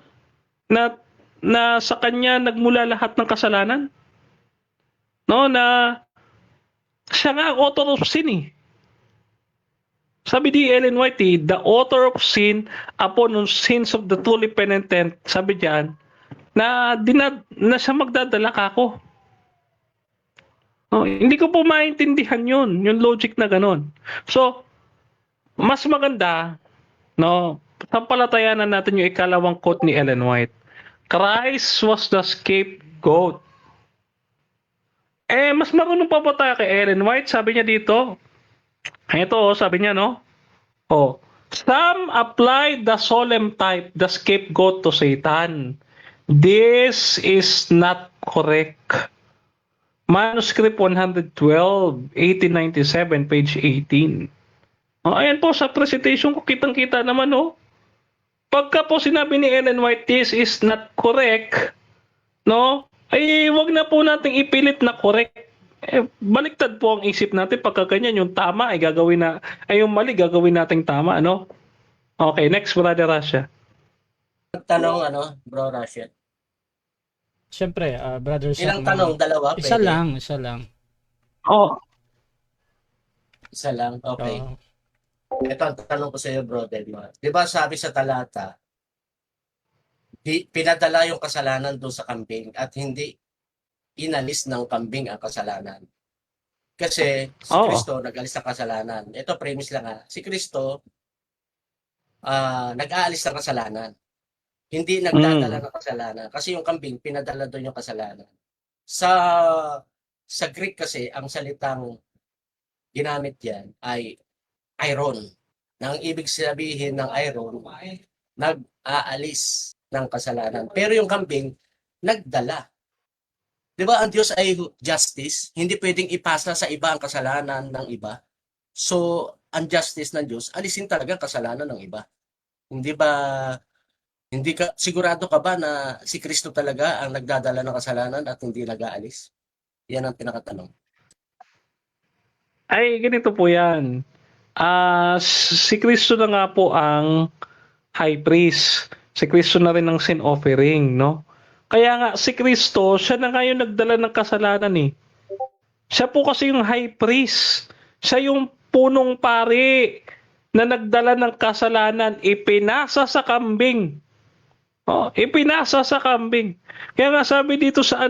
sa kanya nagmula lahat ng kasalanan, na siya nga ang author of sin eh. Sabi di Ellen White, the author of sin upon the sins of the truly penitent, sabi diyan, na siya magdadala kako. Hindi ko po maintindihan yun, yung logic na ganun. So, mas maganda, sampalatayanan natin yung ikalawang quote ni Ellen White. Christ was the scapegoat. Mas marunong pa ba tayo kay Ellen White? Sabi niya dito, ito, sabi niya, some apply the solemn type, the scapegoat to Satan. This is not correct. Manuscript 112, 1897, page 18. Ayan po, sa presentation ko, kitang-kita naman, Pagka po sinabi ni Ellen White, this is not correct, ay wag na po nating ipilit na correct. Baliktad po ang isip natin, pagka ganyan, yung tama ay yung mali gagawin nating tama, Okay, next, Brother Rasha. Tanong, Bro Rashid. Siyempre, Brother Ilang Sam, tanong? Dalawa? Isa Pwede? lang, isa lang. Isa lang? Okay. Oo. Ito ang tanong ko sa iyo, Bro Delmar. Di ba sabi sa talata, pinadala yung kasalanan doon sa kambing at hindi inalis ng kambing ang kasalanan. Kasi si Kristo nag-alis ng kasalanan. Ito premise lang Si Kristo nag-aalis ng kasalanan. Hindi nagdadala ng kasalanan. Kasi yung kambing, pinadala doon yung kasalanan. Sa Greek kasi, ang salitang ginamit yan ay iron. Nang ibig sabihin ng iron, nag-aalis ng kasalanan. Pero yung kambing, nagdala. Di ba ang Diyos ay justice? Hindi pwedeng ipasa sa iba ang kasalanan ng iba. So, ang justice ng Diyos, alisin talaga ang kasalanan ng iba. Sigurado ka ba na si Kristo talaga ang nagdadala ng kasalanan at hindi nag-aalis? Yan ang pinakatanong. Ay, ganito po yan. Si Kristo na nga po ang high priest. Si Kristo na rin ang sin offering, Kaya nga, si Kristo, siya na nga yung nagdala ng kasalanan eh. Siya po kasi yung high priest. Siya yung punong pari na nagdala ng kasalanan, ipinasa sa kambing. Ipinasa sa kambing. Kaya nga sabi dito sa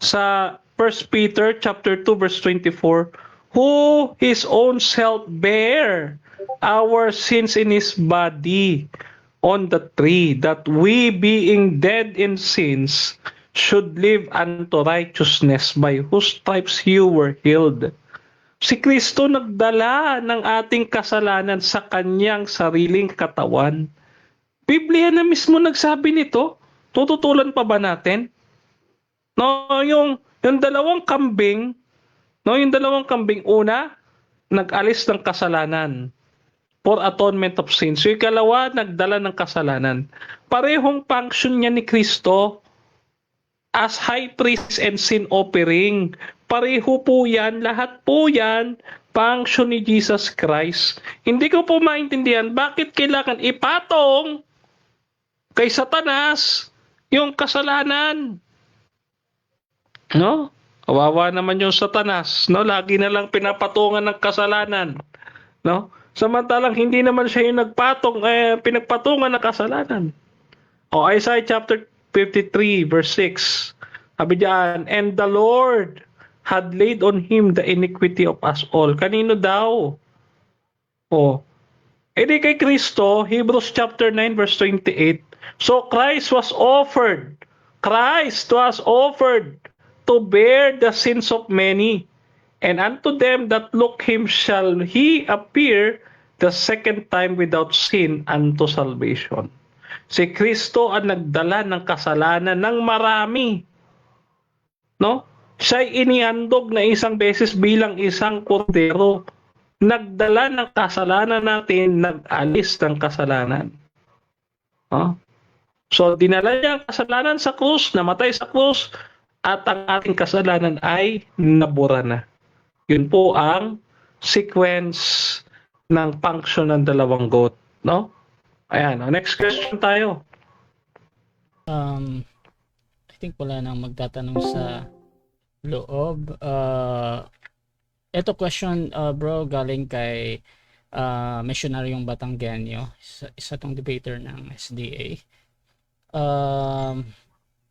sa 1 Peter chapter 2 verse 24, who his own self bare our sins in his body on the tree, that we being dead in sins should live unto righteousness, by whose stripes you were healed. Si Kristo nagdala ng ating kasalanan sa kanyang sariling katawan. Biblia na mismo nagsabi nito. Tututulan pa ba natin? No, yung dalawang kambing, una, nag-alis ng kasalanan for atonement of sins. So, ikalawa, nagdala ng kasalanan. Parehong function niya ni Kristo as high priest and sin offering. Pareho po yan, lahat po yan, function ni Jesus Christ. Hindi ko po maintindihan bakit kailangan ipatong kay Satanas yung kasalanan. No? Kawawa naman yung Satanas, no? Lagi na lang pinapatungan ng kasalanan, no? Samantalang hindi naman siya yung pinagpatungan ng kasalanan. O Isaiah chapter 53 verse 6. Sabi diyan, and the Lord had laid on him the iniquity of us all. Kanino daw? O, edi kay Kristo, Hebrews chapter 9 verse 28. So Christ was offered to bear the sins of many, and unto them that look him shall he appear the second time without sin unto salvation. Si Kristo ang nagdala ng kasalanan ng marami. No? Siya'y inihandog na isang beses bilang isang kordero. Nagdala ng kasalanan natin, nag-alis ng kasalanan. No? So, dinala niya ang kasalanan sa krus, namatay sa krus, at ang ating kasalanan ay nabura na. Yun po ang sequence ng function ng dalawang goat. No? Ayan, next question tayo. I think wala nang magtatanong sa loob. Ito question, bro, galing kay missionaryong Batanggenyo, isa tong debater ng SDA.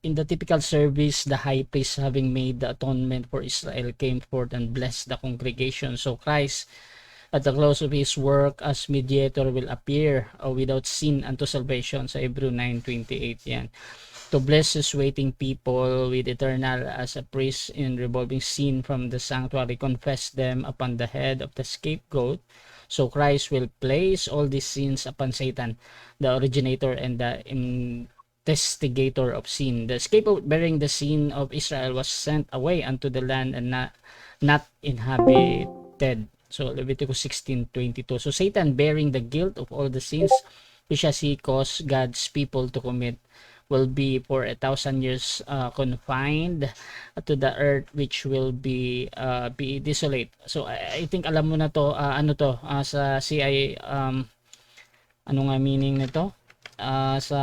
In the typical service, the high priest, having made the atonement for Israel, came forth and blessed the congregation. So Christ, at the close of his work as mediator, will appear without sin unto salvation. Sa Hebrew 9:28 yan. To bless his waiting people with eternal as a priest in revolving sin from the sanctuary, confess them upon the head of the scapegoat. So Christ will place all these sins upon Satan, the originator and the investigator of sin. The scapegoat bearing the sin of Israel was sent away unto the land and not inhabited. So Leviticus 16:22. So Satan, bearing the guilt of all the sins which has he caused God's people to commit, will be for 1,000 years confined to the earth, which will be desolate. So I think alam mo na to, sa CI, ano nga meaning nito? Sa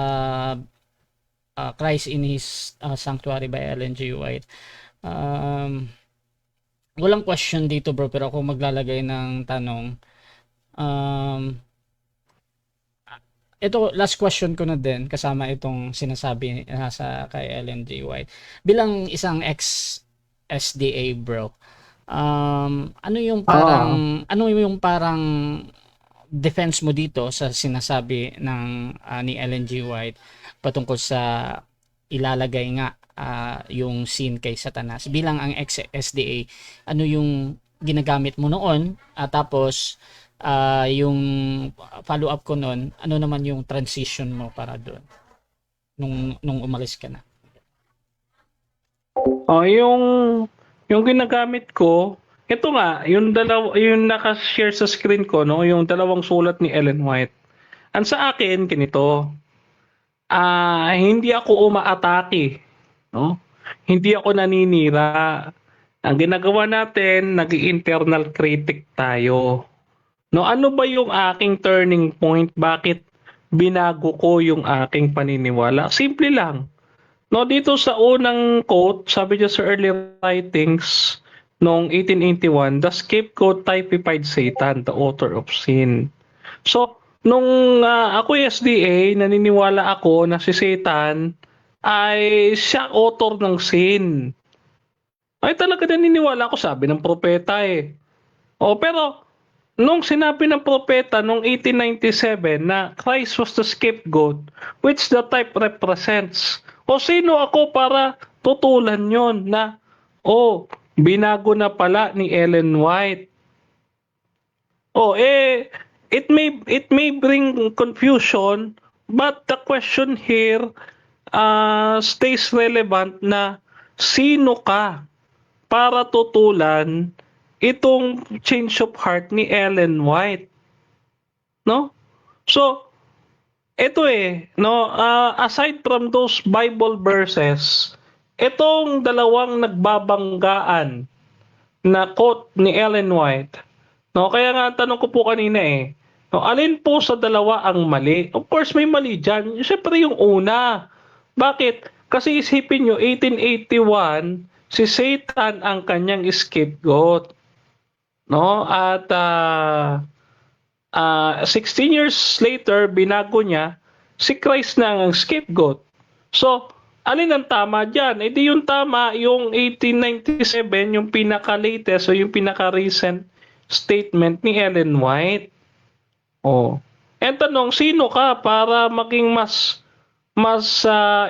Christ in His Sanctuary by Ellen G. White. Walang question dito, bro, pero ako maglalagay ng tanong. Ito, last question ko na din, kasama itong sinasabi sa kay Ellen G. White. Bilang isang ex-SDA, bro, ano yung parang defense mo dito sa sinasabi ng ni Ellen G. White patungkol sa ilalagay nga yung sin kay Satanas? Bilang ang ex-SDA, ano yung ginagamit mo noon? Tapos yung follow-up ko noon, ano naman yung transition mo para doon nung umalis ka na? Yung ginagamit ko, ito nga, yung naka-share sa screen ko, no, yung dalawang sulat ni Ellen White. Ang sa akin ganito, hindi ako umaatake, no? Hindi ako naninira. Ang ginagawa natin, nag-internal critic tayo. No, ano ba yung aking turning point? Bakit binago ko yung aking paniniwala? Simple lang. No, dito sa unang quote, sabi niya sa early writings noong 1881, the scapegoat typified Satan, the author of sin. So, nung ako SDA, naniniwala ako na si Satan ay siya author ng sin. Ay talaga naniniwala ako, sabi ng propeta eh. Pero nung sinabi ng propeta noong 1897 na Christ was the scapegoat, which the type represents, sino ako para tutulan yon na binago na pala ni Ellen White It may bring confusion, but the question here stays relevant na sino ka para tutulan itong change of heart ni Ellen White, no? So, ito no, aside from those Bible verses, itong dalawang nagbabanggaan na quote ni Ellen White, no, kaya nga tanong ko po kanina no, alin po sa dalawa ang mali? Of course, may mali dyan. Siyempre yung una. Bakit? Kasi isipin nyo, 1881, si Satan ang kanyang scapegoat. No? At 16 years later, binago niya, si Christ na ang scapegoat. So, alin ang tama dyan? E di yung tama, yung 1897, yung pinaka-latest o yung pinaka-recent statement ni Ellen White. And tanong, sino ka para maging mas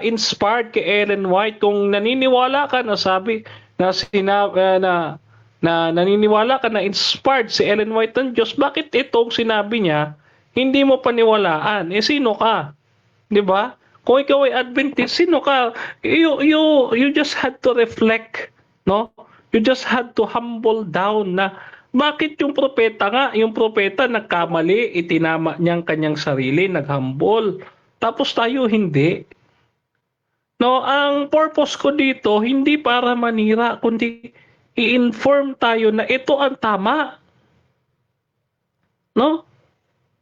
inspired kay Ellen White kung naniniwala ka na sabi na naniniwala ka na inspired si Ellen White ng Diyos, bakit itong sinabi niya hindi mo paniwalaan? Sino ka? 'Di ba? Kung ikaw ay Adventist, sino ka? You just had to reflect, no? You just had to humble down na bakit yung propeta nagkamali, itinama niyang kanyang sarili, naghambol. Tapos tayo hindi. No, ang purpose ko dito hindi para manira kundi i-inform tayo na ito ang tama. No?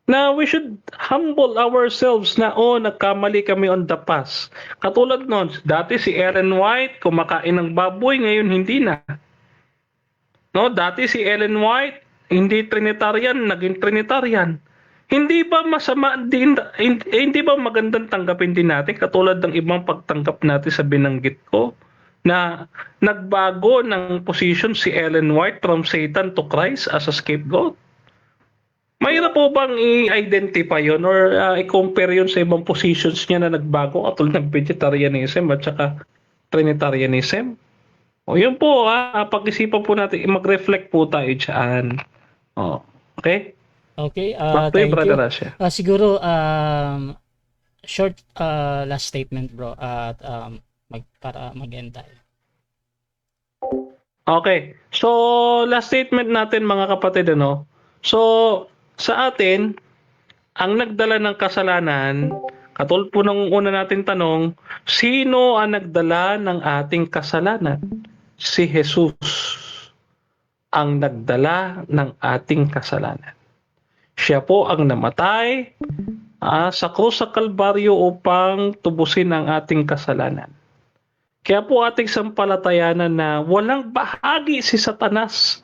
Na we should humble ourselves na nagkamali kami on the past. Katulad noon, dati si Ellen White kumakain ng baboy, ngayon hindi na. No, dati si Ellen White hindi Trinitarian, naging Trinitarian. Hindi ba masama din, hindi ba magandang tanggapin din natin katulad ng ibang pagtanggap natin sa binanggit ko na nagbago ng position si Ellen White from Satan to Christ as a scapegoat? Mahirap po bang i-identify yun or i-compare yun sa ibang positions niya na nagbago katulad ng vegetarianism at saka Trinitarianism? Yun po, pag-isipan po natin, mag-reflect po tayo dyan. Okay? Okay, Back to you, thank Brother you. Rasha. Siguro, short last statement, bro, at para mag-end tayo. Okay. So, last statement natin mga kapatid, ano? So, sa atin, ang nagdala ng kasalanan, katulad po ng una natin tanong, sino ang nagdala ng ating kasalanan? Si Jesus ang nagdala ng ating kasalanan. Siya po ang namatay sa krus sa Kalbaryo upang tubusin ang ating kasalanan. Kaya po ating sampalatayanan na walang bahagi si Satanas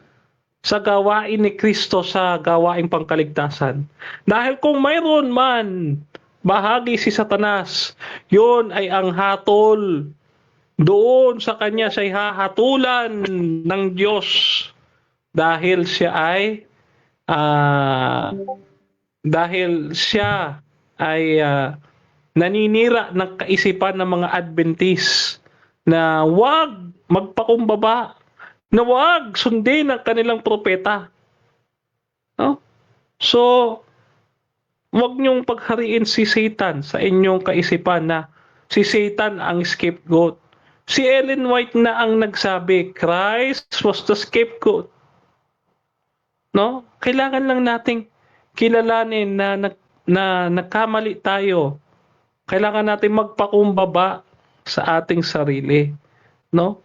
sa gawain ni Kristo sa gawaing pangkaligtasan. Dahil kung mayroon man bahagi si Satanas, yun ay ang hatol. Doon sa kanya siya'y hahatulan ng Diyos dahil siya ay naninira ng kaisipan ng mga Adventist na wag magpakumbaba, na wag sundin ang kanilang propeta. No? So, wag niyong paghariin si Satan sa inyong kaisipan na si Satan ang scapegoat. Si Ellen White na ang nagsabi, Christ was the scapegoat. No? Kailangan lang nating kilalanin na nagkamali tayo. Kailangan nating magpakumbaba sa ating sarili, no?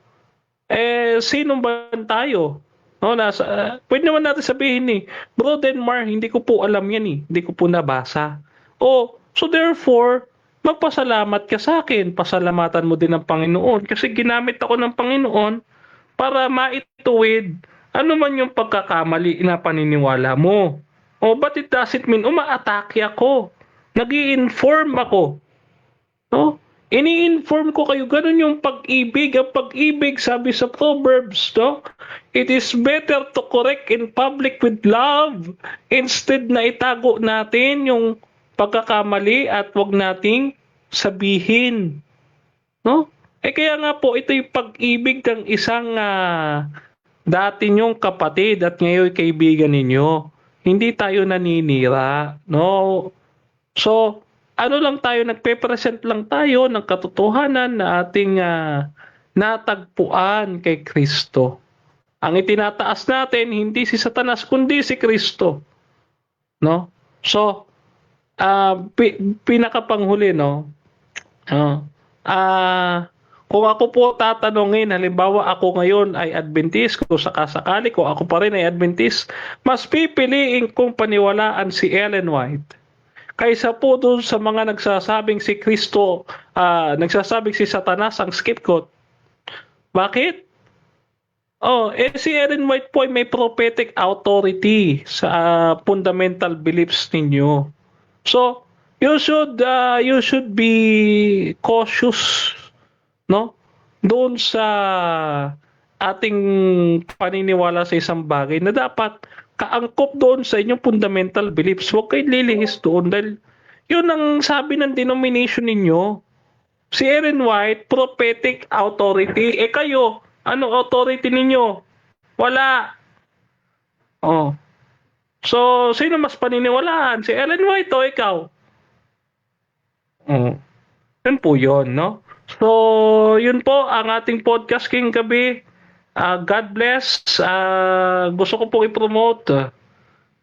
Sino ba tayo? No, pwede naman natin sabihin Bro Denmar, hindi ko po alam yan Hindi ko po nabasa. So therefore, magpasalamat ka sa akin. Pasalamatan mo din ng Panginoon kasi ginamit ako ng Panginoon para maituwid ano man yung pagkakamali na paniniwala mo. But it doesn't mean umaatake ako. Nag-i-inform ako. No? Ini-inform ko kayo, ganun yung pag-ibig. Ang pag-ibig, sabi sa Proverbs, no? It is better to correct in public with love instead na itago natin yung pagkakamali at wag nating sabihin. No? Kaya nga po, ito yung pag-ibig ng isang dati nyong kapatid at ngayon kaibigan ninyo. Hindi tayo naninira, no? So, ano lang tayo, nagpe-present lang tayo ng katotohanan na ating natagpuan kay Kristo. Ang itinataas natin, hindi si Satanas, kundi si Kristo. No? So, pinakapanghuli, no? Kung ako po tatanungin, halimbawa ako ngayon ay Adventist, kung sakasakali ko ako pa rin ay Adventist, mas pipiliin kong paniwalaan si Ellen White kaysa po doon sa mga nagsasabing si Kristo, nagsasabing si Satanas ang scapegoat. Bakit? Si Ellen White po ay may prophetic authority sa fundamental beliefs ninyo. So, you should be cautious, no? Doon sa ating paniniwala sa isang bagay na dapat kaangkop doon sa inyong fundamental beliefs. Huwag kayo lilihis doon dahil yun ang sabi ng denomination ninyo. Si Ellen White, prophetic authority. Kayo, ano authority ninyo? Wala. So, sino mas paniniwalaan? Si Ellen White o ikaw? Yun po yun, no? So, yun po ang ating podcast ngayong gabi. God bless. Gusto ko pong i-promote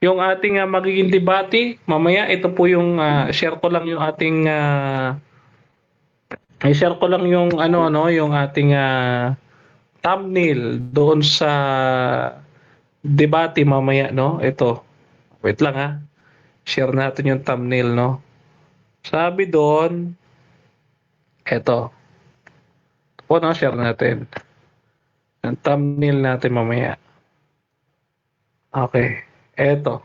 yung ating magiging debate. Mamaya, ito po yung share ko lang yung ating i-share ko lang yung yung ating thumbnail doon sa debate mamaya, no? Ito. Wait lang Share natin yung thumbnail, no? Sabi doon, ito. Share natin. Ang thumbnail natin mamaya. Okay. Ito.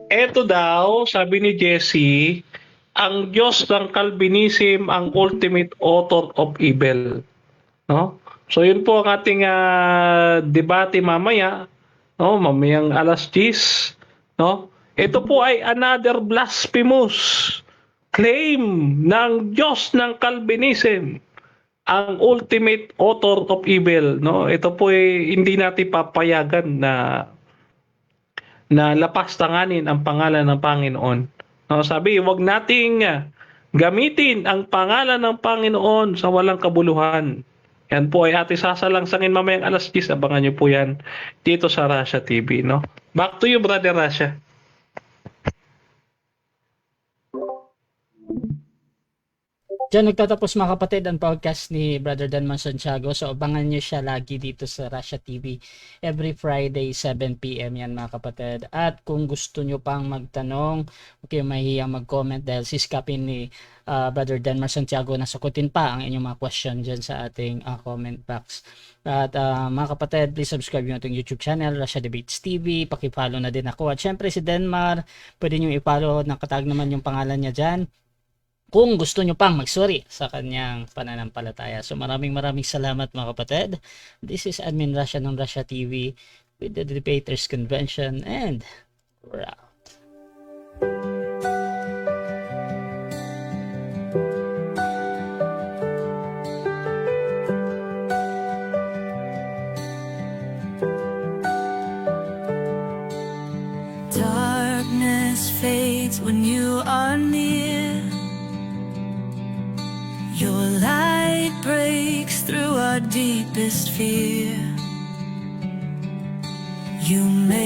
Ito daw, sabi ni Jesse, ang Diyos ng Calvinism ang ultimate author of evil. No? So yun po ang ating debate mamaya, no? Mamayang alas 10, no? Ito po ay another blasphemous claim ng Diyos ng Calvinism, ang ultimate author of evil, no? Ito po ay hindi natin papayagan na lapastanganin ang pangalan ng Panginoon. No, sabi, wag nating gamitin ang pangalan ng Panginoon sa walang kabuluhan. Yan po ay ating sasalangsangin mamayang alas 10. Abangan niyo po yan dito sa Russia TV, no? Back to you, Brother Russia. Diyan nagtatapos mga kapatid ang podcast ni Brother Denman Santiago. So abangan nyo siya lagi dito sa Russia TV every Friday 7 PM yan mga kapatid. At kung gusto nyo pang magtanong, huwag kayong mahihiyang mag-comment dahil siskapin ni Brother Denman Santiago na sagutin pa ang inyong mga question dyan sa ating comment box. At mga kapatid, please subscribe yung ating YouTube channel, Russia Debates TV. Pakipollow na din ako. At syempre si Denmar, pwede nyo i-follow, nakatag naman yung pangalan niya dyan kung gusto nyo pang magsuri sa kanyang pananampalataya. So maraming salamat mga kapatid. This is Admin Russia ng Russia TV with the Debaters Convention, and we're out. Darkness fades when you are near. Your light breaks through our deepest fear. You may